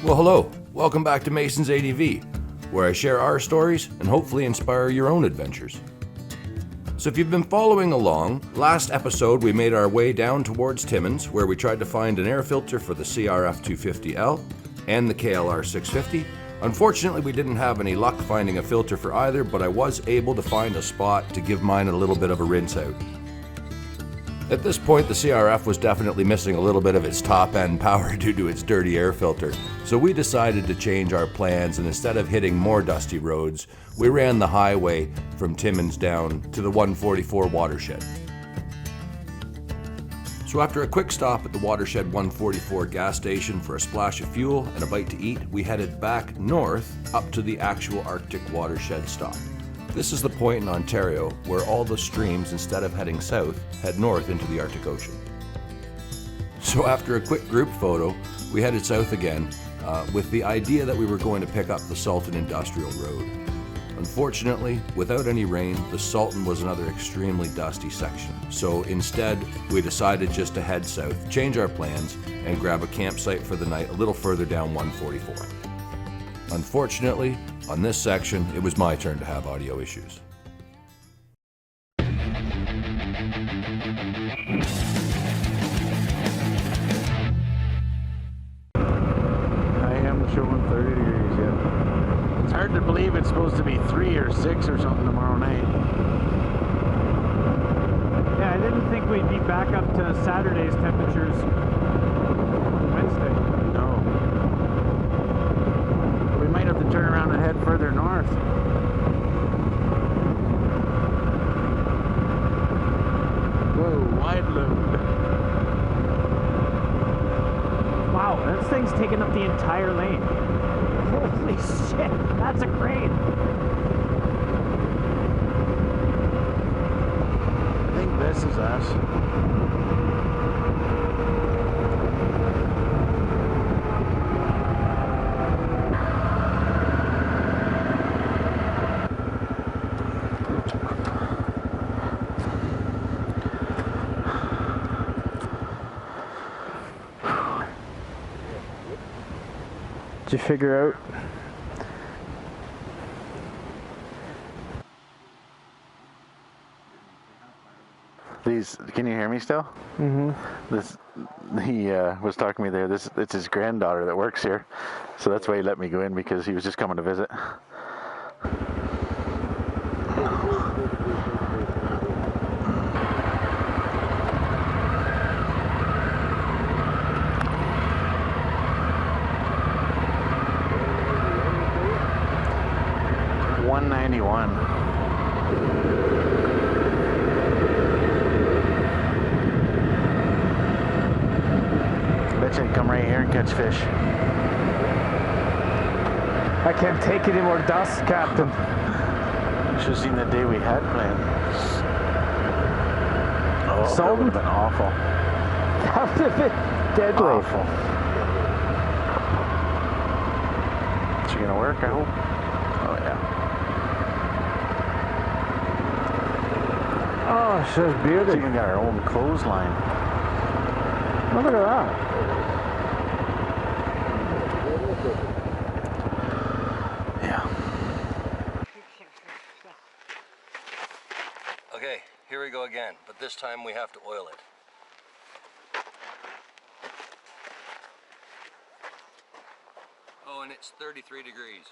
Well, hello. Welcome back to Mason's ADV, where I share our stories and hopefully inspire your own adventures. So if you've been following along, last episode we made our way down towards Timmins, where we tried to find an air filter for the CRF 250L and the KLR 650. Unfortunately, we didn't have any luck finding a filter for either, but I was able to find a spot to give mine a little bit of a rinse out. At this point, the CRF was definitely missing a little bit of its top-end power due to its dirty air filter, so we decided to change our plans, and instead of hitting more dusty roads, we ran the highway from Timmins down to the 144 watershed. So after a quick stop at the Watershed 144 gas station for a splash of fuel and a bite to eat, we headed back north up to the actual Arctic watershed stop. This is the point in Ontario where all the streams, instead of heading south, head north into the Arctic Ocean. So after a quick group photo, we headed south again with the idea that we were going to pick up the Salton Industrial Road. Unfortunately, without any rain, the Salton was another extremely dusty section. So instead, we decided just to head south, change our plans, and grab a campsite for the night a little further down 144. Unfortunately, on this section, it was my turn to have audio issues. I am showing 30 degrees, yeah. It's hard to believe it's supposed to be 3 or 6 or something tomorrow night. Yeah, I didn't think we'd be back up to Saturday's temperatures Wednesday. No. We might have to turn around and head further north. Whoa, wide load. Wow, this thing's taking up the entire lane. Holy shit, that's a crane. I think this is us. Did you figure out? These, can you hear me still? Mm-hmm. He was talking to me there. It's his granddaughter that works here, so that's why he let me go in, because he was just coming to visit. $191. Bet you can come right here and catch fish. I can't take any more dust, Captain. Should have seen the day we had planned. Oh, that Salton? would have been awful. That would have been deadly. Awful. Is it gonna work, I hope? Oh yeah. Oh, it's just We've beautiful. even got our own clothesline. Oh, look at that. Yeah. Okay, here we go again, but this time we have to oil it. Oh, and it's 33 degrees.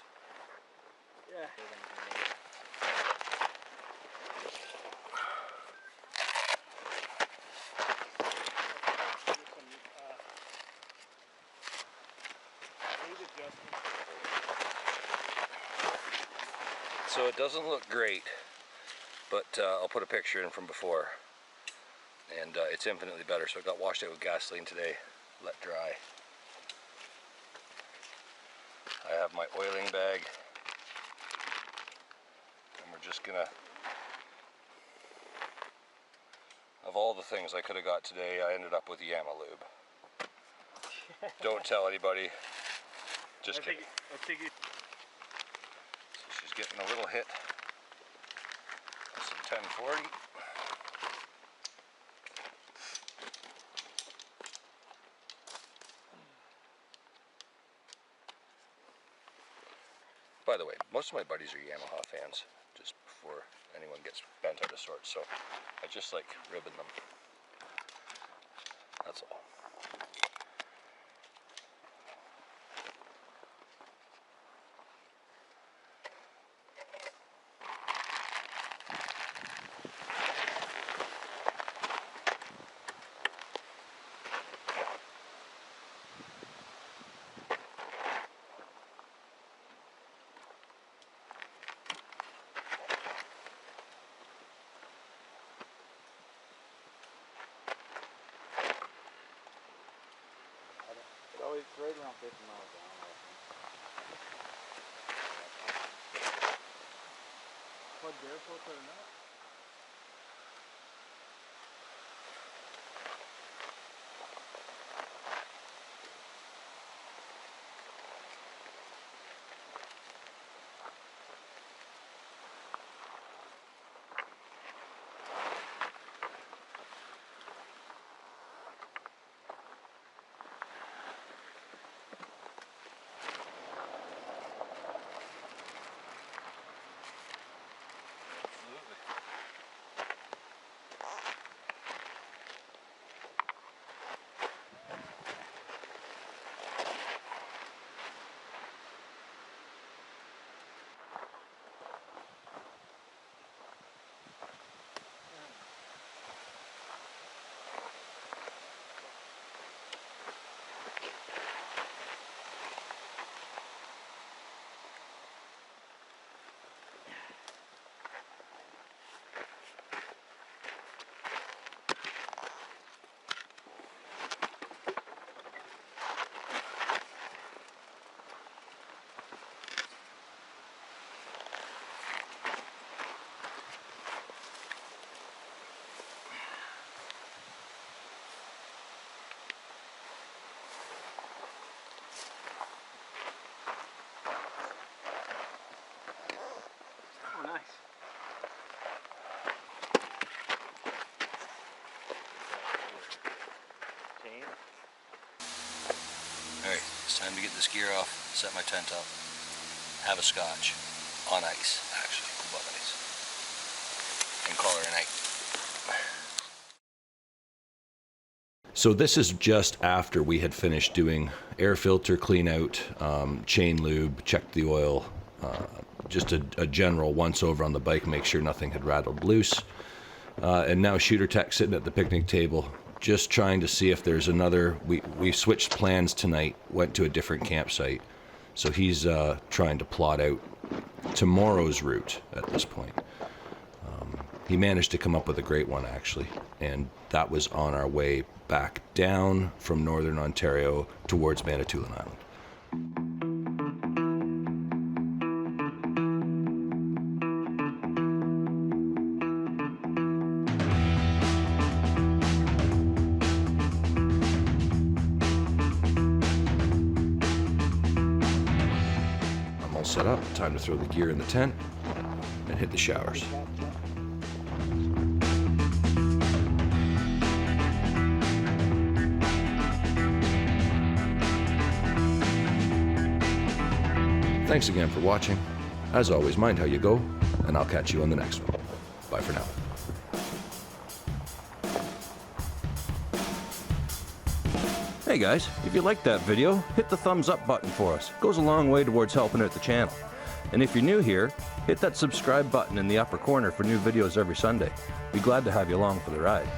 Yeah. So it doesn't look great, but I'll put a picture in from before, and it's infinitely better. So it got washed out with gasoline today, let dry. I have my oiling bag, and we're just gonna, of all the things I could have got today, I ended up with Yama lube. Don't tell anybody, just kidding. So she's getting a little hit of some 1040. By the way, most of my buddies are Yamaha fans, just before anyone gets bent out of sorts, so I just like ribbing them. That's all. It's right around 50 miles an hour, I think. Plug air filter or not? Oh, nice. Chain. Alright, it's time to get this gear off, set my tent up, have a scotch, on ice, actually, above ice, and call her a night. So this is just after we had finished doing air filter clean out, chain lube, checked the oil, just a general once over on the bike, make sure nothing had rattled loose. And now Shooter Tech sitting at the picnic table, just trying to see if there's another, we switched plans tonight, went to a different campsite. So he's trying to plot out tomorrow's route at this point. He managed to come up with a great one actually, and that was on our way back down from northern Ontario towards Manitoulin Island. I'm all set up, time to throw the gear in the tent and hit the showers. Thanks again for watching. As always, mind how you go, and I'll catch you on the next one. Bye for now. Hey guys, if you liked that video, hit the thumbs up button for us. It goes a long way towards helping out the channel. And if you're new here, hit that subscribe button in the upper corner for new videos every Sunday. Be glad to have you along for the ride.